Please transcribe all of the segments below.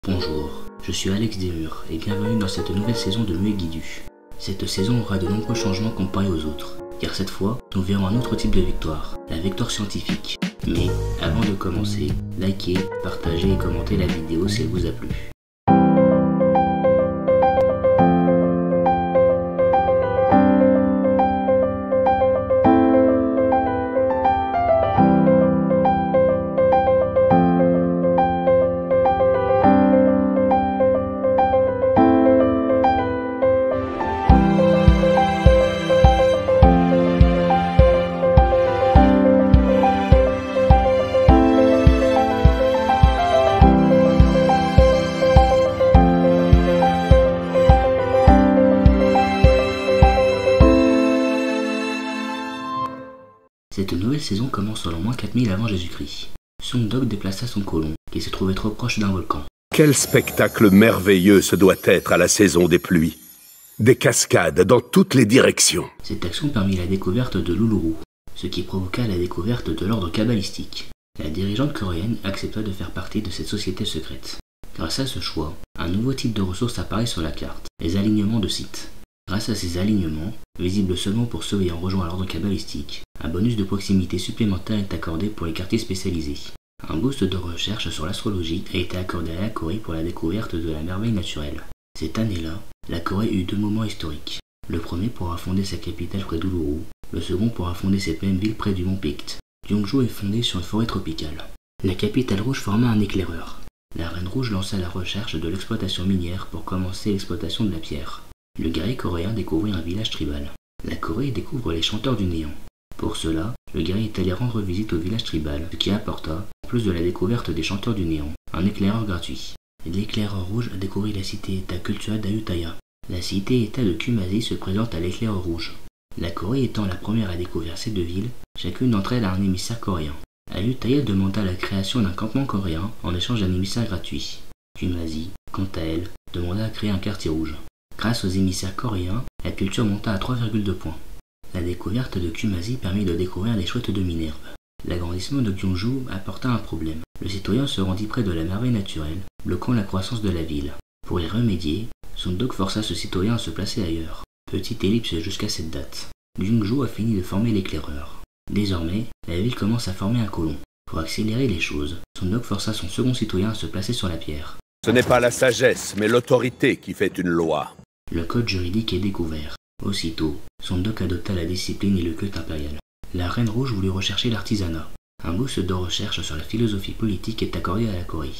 Bonjour, je suis Alex Desmurs et bienvenue dans cette nouvelle saison de Muegidu. Cette saison aura de nombreux changements comparés aux autres, car cette fois, nous verrons un autre type de victoire, la victoire scientifique. Mais, avant de commencer, likez, partagez et commentez la vidéo si elle vous a plu. Cette nouvelle saison commence en l'an 4000 avant Jésus-Christ. Sundok déplaça son colon, qui se trouvait trop proche d'un volcan. Quel spectacle merveilleux ce doit être à la saison des pluies. Des cascades dans toutes les directions. Cette action permit la découverte de l'Uluru, ce qui provoqua la découverte de l'ordre kabbalistique. La dirigeante coréenne accepta de faire partie de cette société secrète. Grâce à ce choix, un nouveau type de ressource apparaît sur la carte, les alignements de sites. Grâce à ces alignements, visibles seulement pour ceux ayant rejoint l'ordre kabbalistique, un bonus de proximité supplémentaire est accordé pour les quartiers spécialisés. Un boost de recherche sur l'astrologie a été accordé à la Corée pour la découverte de la merveille naturelle. Cette année-là, la Corée eut deux moments historiques. Le premier pourra fonder sa capitale près d'Uluru, le second pourra fonder cette même ville près du mont Pict. Gyeongju est fondée sur une forêt tropicale. La capitale rouge forma un éclaireur. La Reine Rouge lança la recherche de l'exploitation minière pour commencer l'exploitation de la pierre. Le guerrier coréen découvrit un village tribal. La Corée découvre les chanteurs du néant. Pour cela, le guerrier est allé rendre visite au village tribal, ce qui apporta, en plus de la découverte des chanteurs du néant, un éclaireur gratuit. L'éclaireur rouge découvrit la cité-état culturelle d'Ayutthaya. La cité-état de Kumasi se présente à l'éclaireur rouge. La Corée étant la première à découvrir ces deux villes, chacune d'entre elles a un émissaire coréen. Ayutthaya demanda la création d'un campement coréen en échange d'un émissaire gratuit. Kumasi, quant à elle, demanda à créer un quartier rouge. Grâce aux émissaires coréens, la culture monta à 3,2 points. La découverte de Kumasi permit de découvrir les chouettes de Minerve. L'agrandissement de Gyeongju apporta un problème. Le citoyen se rendit près de la merveille naturelle, bloquant la croissance de la ville. Pour y remédier, Sundok força ce citoyen à se placer ailleurs. Petite ellipse jusqu'à cette date. Gyeongju a fini de former l'éclaireur. Désormais, la ville commence à former un colon. Pour accélérer les choses, Sundok força son second citoyen à se placer sur la pierre. Ce n'est pas la sagesse, mais l'autorité qui fait une loi. Le code juridique est découvert. Aussitôt, Sundok adopta la discipline et le culte impérial. La Reine Rouge voulut rechercher l'artisanat. Un boost de recherche sur la philosophie politique est accordé à la Corée.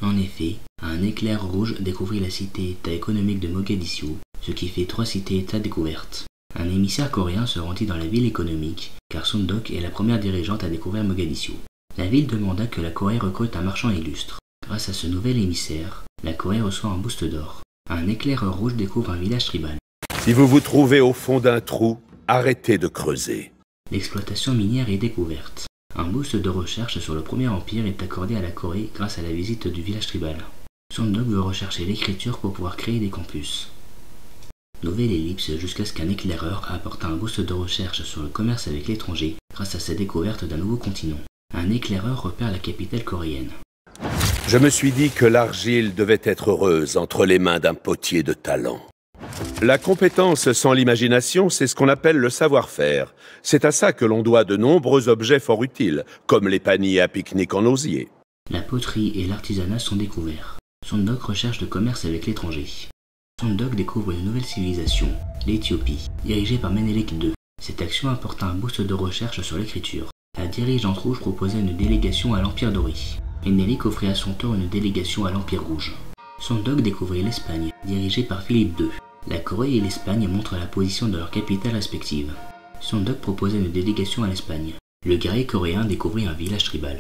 En effet, un éclair rouge découvrit la cité-état économique de Mogadiscio, ce qui fait 3 cités-états découvertes. Un émissaire coréen se rendit dans la ville économique, car Sundok est la première dirigeante à découvrir Mogadiscio. La ville demanda que la Corée recrute un marchand illustre. Grâce à ce nouvel émissaire, la Corée reçoit un boost d'or. Un éclaireur rouge découvre un village tribal. Si vous vous trouvez au fond d'un trou, arrêtez de creuser. L'exploitation minière est découverte. Un boost de recherche sur le premier empire est accordé à la Corée grâce à la visite du village tribal. Sundok veut rechercher l'écriture pour pouvoir créer des campus. Nouvelle ellipse jusqu'à ce qu'un éclaireur apporte un boost de recherche sur le commerce avec l'étranger grâce à sa découverte d'un nouveau continent. Un éclaireur repère la capitale coréenne. Je me suis dit que l'argile devait être heureuse entre les mains d'un potier de talent. La compétence sans l'imagination, c'est ce qu'on appelle le savoir-faire. C'est à ça que l'on doit de nombreux objets fort utiles, comme les paniers à pique-nique en osier. La poterie et l'artisanat sont découverts. Sundok recherche le commerce avec l'étranger. Sundok découvre une nouvelle civilisation, l'Éthiopie, dirigée par Ménélik II. Cette action apporta un boost de recherche sur l'écriture. La dirigeante rouge proposait une délégation à l'Empire doré. Ménélik offrit à son tour une délégation à l'Empire rouge. Sundok découvrit l'Espagne, dirigée par Philippe II. La Corée et l'Espagne montrent la position de leurs capitales respectives. Sundok proposait une délégation à l'Espagne. Le guerrier coréen découvrit un village tribal.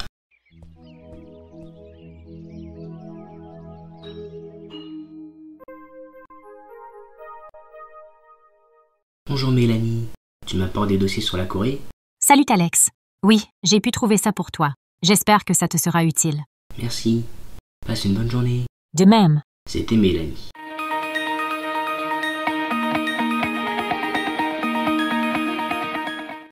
Bonjour Mélanie, tu m'apportes des dossiers sur la Corée? Salut Alex. Oui, j'ai pu trouver ça pour toi. J'espère que ça te sera utile. Merci. Passe une bonne journée. De même. C'était Mélanie.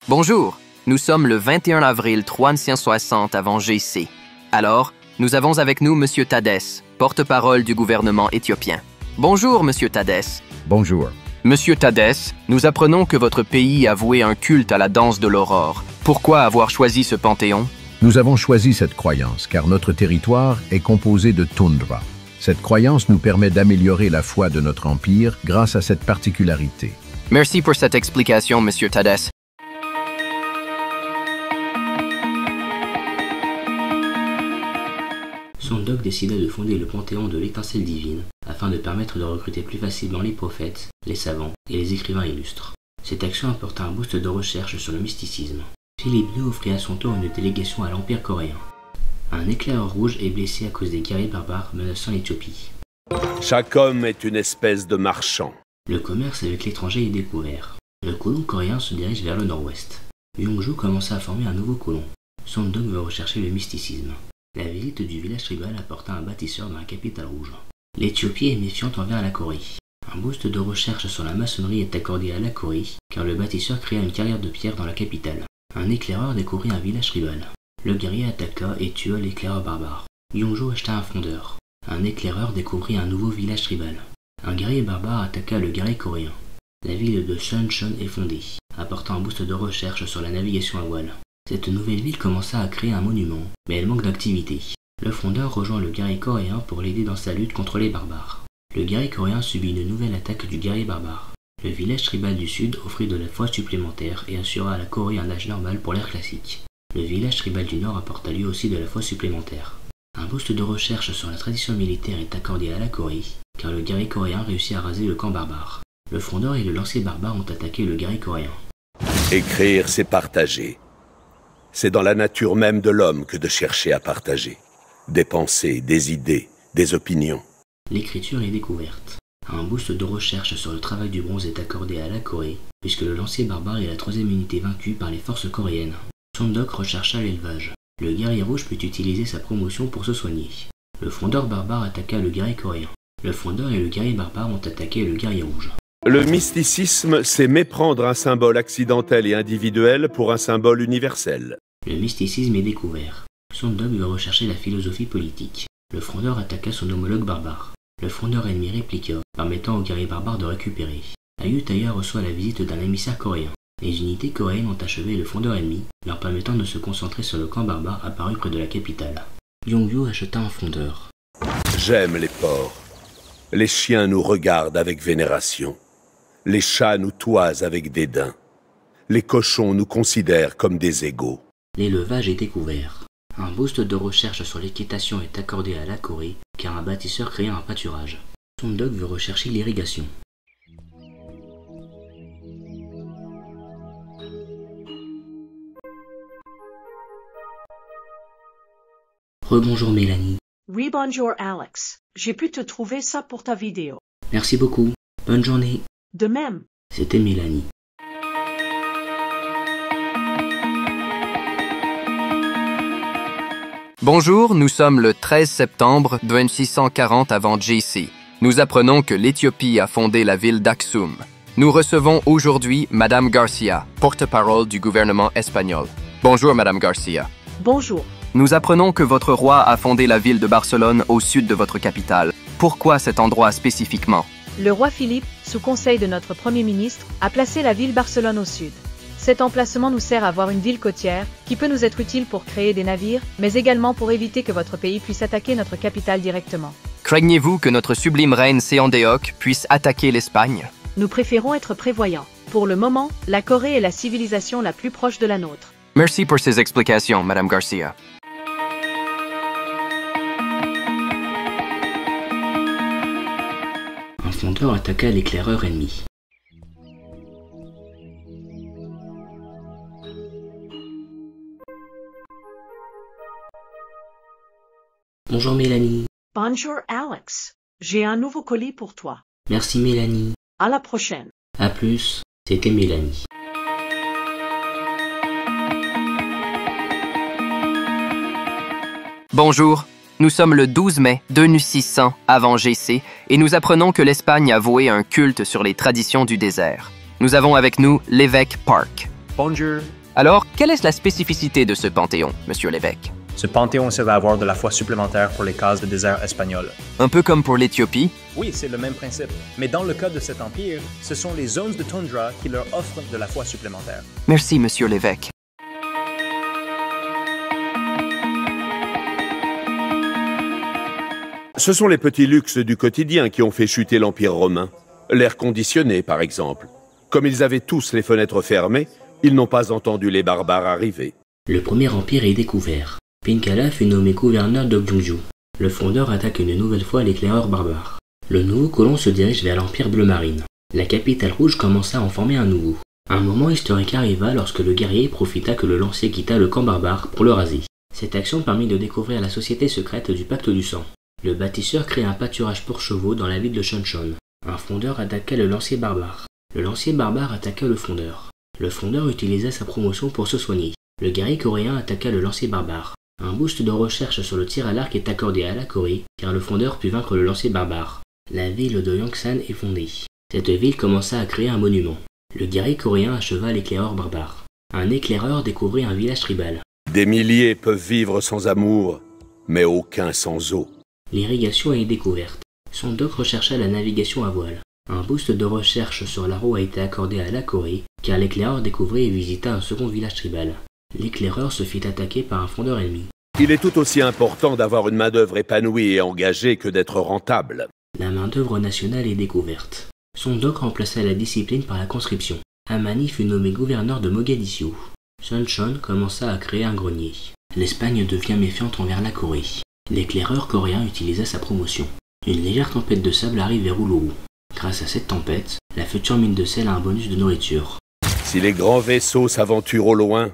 Bonjour, nous sommes le 21 avril 360 avant GC. Alors, nous avons avec nous M. Tadès, porte-parole du gouvernement éthiopien. Bonjour, Monsieur Tadesse. Bonjour. Monsieur Tadesse, nous apprenons que votre pays a voué un culte à la danse de l'aurore. Pourquoi avoir choisi ce panthéon? Nous avons choisi cette croyance car notre territoire est composé de toundra. Cette croyance nous permet d'améliorer la foi de notre empire grâce à cette particularité. Merci pour cette explication, Monsieur Tadesse. Sondoc décida de fonder le panthéon de l'étincelle divine afin de permettre de recruter plus facilement les prophètes, les savants et les écrivains illustres. Cette action apporta un boost de recherche sur le mysticisme. Philippe II offrit à son tour une délégation à l'Empire coréen. Un éclaireur rouge est blessé à cause des guerriers barbares menaçant l'Éthiopie. Chaque homme est une espèce de marchand. Le commerce avec l'étranger est découvert. Le colon coréen se dirige vers le nord-ouest. Yongju commença à former un nouveau colon. Sondoc veut rechercher le mysticisme. La visite du village tribal apporta un bâtisseur dans la capitale rouge. L'Éthiopie est méfiante envers la Corée. Un boost de recherche sur la maçonnerie est accordé à la Corée, car le bâtisseur créa une carrière de pierre dans la capitale. Un éclaireur découvrit un village tribal. Le guerrier attaqua et tua l'éclaireur barbare. Yongju acheta un fondeur. Un éclaireur découvrit un nouveau village tribal. Un guerrier barbare attaqua le guerrier coréen. La ville de Suncheon est fondée, apportant un boost de recherche sur la navigation à voile. Cette nouvelle ville commença à créer un monument, mais elle manque d'activité. Le fondeur rejoint le guerrier coréen pour l'aider dans sa lutte contre les barbares. Le guerrier coréen subit une nouvelle attaque du guerrier barbare. Le village tribal du sud offrit de la foi supplémentaire et assura à la Corée un âge normal pour l'ère classique. Le village tribal du nord apporta lui aussi de la foi supplémentaire. Un boost de recherche sur la tradition militaire est accordé à la Corée, car le guerrier coréen réussit à raser le camp barbare. Le fondeur et le lancier barbare ont attaqué le guerrier coréen. Écrire, c'est partager. C'est dans la nature même de l'homme que de chercher à partager. Des pensées, des idées, des opinions. L'écriture est découverte. Un boost de recherche sur le travail du bronze est accordé à la Corée, puisque le lancier barbare est la troisième unité vaincue par les forces coréennes. Sondoc rechercha l'élevage. Le guerrier rouge peut utiliser sa promotion pour se soigner. Le fondeur barbare attaqua le guerrier coréen. Le fondeur et le guerrier barbare ont attaqué le guerrier rouge. Le mysticisme, c'est méprendre un symbole accidentel et individuel pour un symbole universel. Le mysticisme est découvert. Sondoc veut rechercher la philosophie politique. Le fondeur attaqua son homologue barbare. Le fondeur ennemi répliqua, permettant aux guerriers barbares de récupérer. Ayutthaya reçoit la visite d'un émissaire coréen. Les unités coréennes ont achevé le fondeur ennemi, leur permettant de se concentrer sur le camp barbare apparu près de la capitale. Yongju acheta un fondeur. J'aime les porcs. Les chiens nous regardent avec vénération. Les chats nous toisent avec dédain. Les cochons nous considèrent comme des égaux. L'élevage est découvert. Un boost de recherche sur l'équitation est accordé à la Corée, car un bâtisseur créa un pâturage. Sondoc veut rechercher l'irrigation. Rebonjour Mélanie. Oui, bonjour Alex. J'ai pu te trouver ça pour ta vidéo. Merci beaucoup. Bonne journée. De même. C'était Mélanie. Bonjour, nous sommes le 13 septembre 2640 avant JC. Nous apprenons que l'Éthiopie a fondé la ville d'Aksum. Nous recevons aujourd'hui Madame Garcia, porte-parole du gouvernement espagnol. Bonjour Madame Garcia. Bonjour. Nous apprenons que votre roi a fondé la ville de Barcelone au sud de votre capitale. Pourquoi cet endroit spécifiquement? Le roi Philippe, sous conseil de notre Premier ministre, a placé la ville Barcelone au sud. Cet emplacement nous sert à avoir une ville côtière, qui peut nous être utile pour créer des navires, mais également pour éviter que votre pays puisse attaquer notre capitale directement. Craignez-vous que notre sublime reine Séandéoc puisse attaquer l'Espagne? Nous préférons être prévoyants. Pour le moment, la Corée est la civilisation la plus proche de la nôtre. Merci pour ces explications, Madame Garcia. Un fondeur attaqua l'éclaireur ennemi. Bonjour Mélanie. Bonjour Alex. J'ai un nouveau colis pour toi. Merci Mélanie. À la prochaine. A plus, c'était Mélanie. Bonjour, nous sommes le 12 mai 2600 avant GC et nous apprenons que l'Espagne a voué un culte sur les traditions du désert. Nous avons avec nous l'évêque Park. Bonjour. Alors, quelle est la spécificité de ce panthéon, monsieur l'évêque? Ce panthéon se va avoir de la foi supplémentaire pour les cases de désert espagnol. Un peu comme pour l'Éthiopie. Oui, c'est le même principe. Mais dans le cas de cet empire, ce sont les zones de toundra qui leur offrent de la foi supplémentaire. Merci, monsieur l'évêque. Ce sont les petits luxes du quotidien qui ont fait chuter l'Empire romain. L'air conditionné, par exemple. Comme ils avaient tous les fenêtres fermées, ils n'ont pas entendu les barbares arriver. Le premier empire est découvert. Pinkala fut nommé gouverneur de Gyeongju. Le fondeur attaque une nouvelle fois l'éclaireur barbare. Le nouveau colon se dirige vers l'empire bleu marine. La capitale rouge commença à en former un nouveau. Un moment historique arriva lorsque le guerrier profita que le lancier quitta le camp barbare pour le raser. Cette action permit de découvrir la société secrète du pacte du sang. Le bâtisseur créa un pâturage pour chevaux dans la ville de Chonchon. Un fondeur attaqua le lancier barbare. Le lancier barbare attaqua le fondeur. Le fondeur utilisa sa promotion pour se soigner. Le guerrier coréen attaqua le lancier barbare. Un boost de recherche sur le tir à l'arc est accordé à la Corée, car le fondeur put vaincre le lancier barbare. La ville de Yongsan est fondée. Cette ville commença à créer un monument. Le guerrier coréen acheva l'éclaireur barbare. Un éclaireur découvrit un village tribal. Des milliers peuvent vivre sans amour, mais aucun sans eau. L'irrigation est découverte. Sondok rechercha la navigation à voile. Un boost de recherche sur la roue a été accordé à la Corée, car l'éclaireur découvrit et visita un second village tribal. L'éclaireur se fit attaquer par un fondeur ennemi. Il est tout aussi important d'avoir une main-d'œuvre épanouie et engagée que d'être rentable. La main-d'œuvre nationale est découverte. Sondok remplaça la discipline par la conscription. Amani fut nommé gouverneur de Mogadiscio. Suncheon commença à créer un grenier. L'Espagne devient méfiante envers la Corée. L'éclaireur coréen utilisa sa promotion. Une légère tempête de sable arrive vers Uluru. Grâce à cette tempête, la future mine de sel a un bonus de nourriture. Si les grands vaisseaux s'aventurent au loin,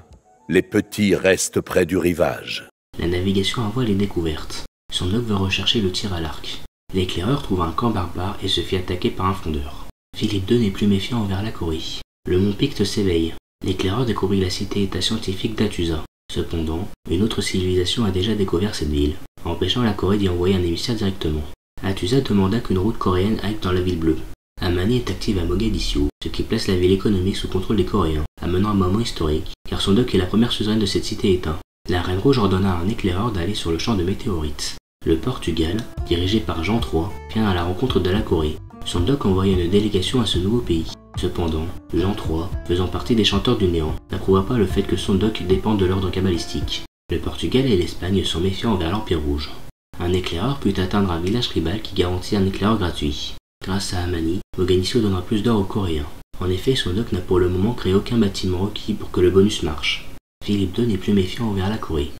les petits restent près du rivage. La navigation à voile est découverte. Sondok veut rechercher le tir à l'arc. L'éclaireur trouva un camp barbare et se fit attaquer par un fondeur. Philippe II n'est plus méfiant envers la Corée. Le mont Picte s'éveille. L'éclaireur découvrit la cité-état scientifique d'Atusa. Cependant, une autre civilisation a déjà découvert cette ville, empêchant la Corée d'y envoyer un émissaire directement. Atusa demanda qu'une route coréenne aille dans la ville bleue. Amani est active à Mogadiscio, ce qui place la ville économique sous contrôle des Coréens, amenant un moment historique, car Sondok est la première suzeraine de cette cité-état. La Reine Rouge ordonna à un éclaireur d'aller sur le champ de météorites. Le Portugal, dirigé par Jean III, vient à la rencontre de la Corée. Sondok envoya une délégation à ce nouveau pays. Cependant, Jean III, faisant partie des chanteurs du néant, n'approuva pas le fait que Sondok dépende de l'ordre kabbalistique. Le Portugal et l'Espagne sont méfiants envers l'Empire Rouge. Un éclaireur put atteindre un village tribal qui garantit un éclaireur gratuit. Grâce à Amani, Mogadiscio donnera plus d'or aux Coréens. En effet, Sondok n'a pour le moment créé aucun bâtiment requis pour que le bonus marche. Philippe II n'est plus méfiant envers la Corée.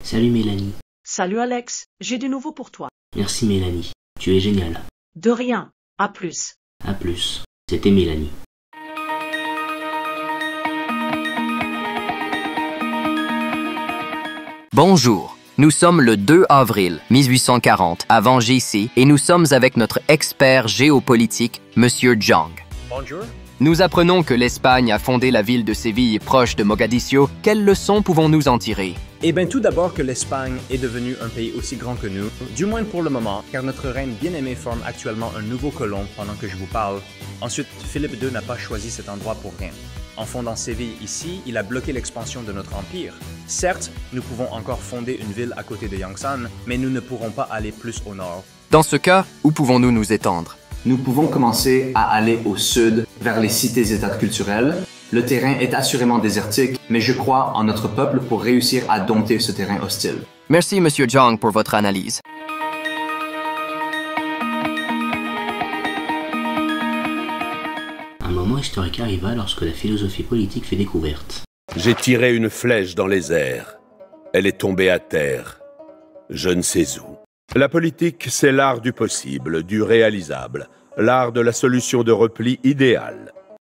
Salut Mélanie. Salut Alex, j'ai du nouveau pour toi. Merci Mélanie, tu es géniale. De rien, à plus. À plus. C'était Mélanie. Bonjour, nous sommes le 2 avril 1840 avant JC et nous sommes avec notre expert géopolitique, Monsieur Zhang. Bonjour. Nous apprenons que l'Espagne a fondé la ville de Séville proche de Mogadiscio. Quelles leçons pouvons-nous en tirer? Eh bien, tout d'abord que l'Espagne est devenue un pays aussi grand que nous, du moins pour le moment, car notre reine bien-aimée forme actuellement un nouveau colon pendant que je vous parle. Ensuite, Philippe II n'a pas choisi cet endroit pour rien. En fondant Séville ici, il a bloqué l'expansion de notre empire. Certes, nous pouvons encore fonder une ville à côté de Yongsan, mais nous ne pourrons pas aller plus au nord. Dans ce cas, où pouvons-nous nous étendre? Nous pouvons commencer à aller au sud, vers les cités-états culturelles. Le terrain est assurément désertique, mais je crois en notre peuple pour réussir à dompter ce terrain hostile. Merci, Monsieur Zhang, pour votre analyse. Un moment historique arriva lorsque la philosophie politique fut découverte. J'ai tiré une flèche dans les airs. Elle est tombée à terre. Je ne sais où. La politique, c'est l'art du possible, du réalisable, l'art de la solution de repli idéale.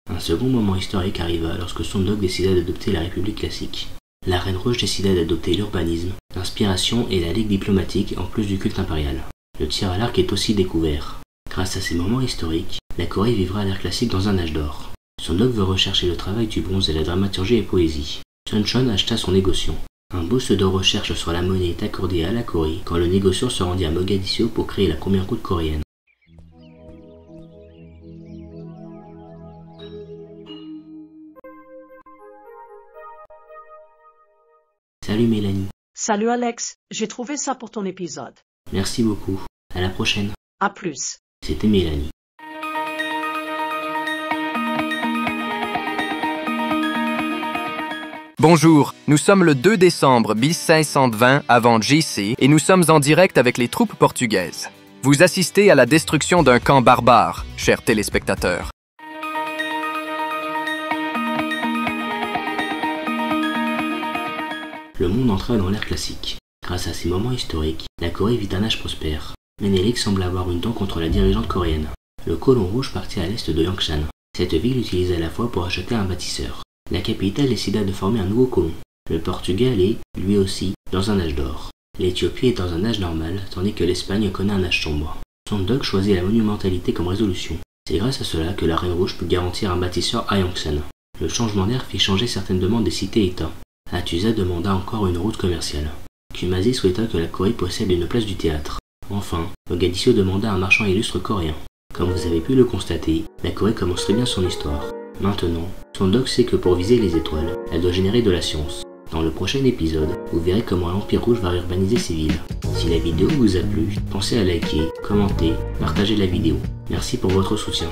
Un second moment historique arriva lorsque Sondok décida d'adopter la République classique. La Reine Rouge décida d'adopter l'urbanisme, l'inspiration et la ligue diplomatique en plus du culte impérial. Le tir à l'arc est aussi découvert. Grâce à ces moments historiques, la Corée vivra à l'ère classique dans un âge d'or. Sondok veut rechercher le travail du bronze et la dramaturgie et poésie. Suncheon acheta son négociant. Un boost de recherche sur la monnaie est accordé à la Corée quand le négociant se rendit à Mogadiscio pour créer la première route coréenne. Salut Mélanie. Salut Alex, j'ai trouvé ça pour ton épisode. Merci beaucoup. À la prochaine. À plus. C'était Mélanie. Bonjour, nous sommes le 2 décembre 1520 avant JC et nous sommes en direct avec les troupes portugaises. Vous assistez à la destruction d'un camp barbare, chers téléspectateurs. Le monde entra dans l'ère classique. Grâce à ces moments historiques, la Corée vit un âge prospère. Ménélik semble avoir une dent contre la dirigeante coréenne. Le colon rouge partit à l'est de Yangshan. Cette ville utilisait la foi pour acheter un bâtisseur. La capitale décida de former un nouveau colon. Le Portugal est, lui aussi, dans un âge d'or. L'Éthiopie est dans un âge normal, tandis que l'Espagne connaît un âge sombre. Sondok choisit la monumentalité comme résolution. C'est grâce à cela que la Reine Rouge peut garantir un bâtisseur à Yangshan. Le changement d'air fit changer certaines demandes des cités-États. Atusa demanda encore une route commerciale. Kumasi souhaita que la Corée possède une place du théâtre. Enfin, Mogadiscio demanda un marchand illustre coréen. Comme vous avez pu le constater, la Corée commence très bien son histoire. Maintenant, Sondok sait que pour viser les étoiles, elle doit générer de la science. Dans le prochain épisode, vous verrez comment l'Empire Rouge va urbaniser ces villes. Si la vidéo vous a plu, pensez à liker, commenter, partager la vidéo. Merci pour votre soutien.